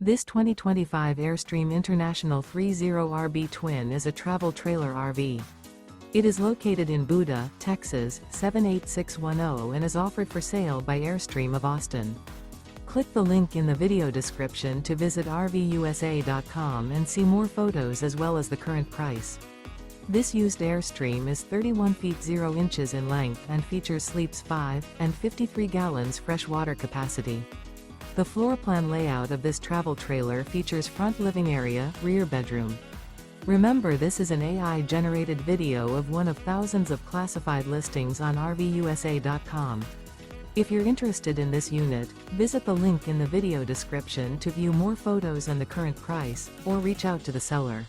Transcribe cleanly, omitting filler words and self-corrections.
This 2025 Airstream International 30RB Twin is a travel trailer RV. It is located in Buda, Texas, 78610 and is offered for sale by Airstream of Austin. Click the link in the video description to visit RVUSA.com and see more photos as well as the current price. This used Airstream is 31 feet 0 inches in length and features sleeps 5 and 53 gallons fresh water capacity. The floor plan layout of this travel trailer features front living area, rear bedroom. Remember, this is an AI-generated video of one of thousands of classified listings on RVUSA.com. If you're interested in this unit, visit the link in the video description to view more photos and the current price, or reach out to the seller.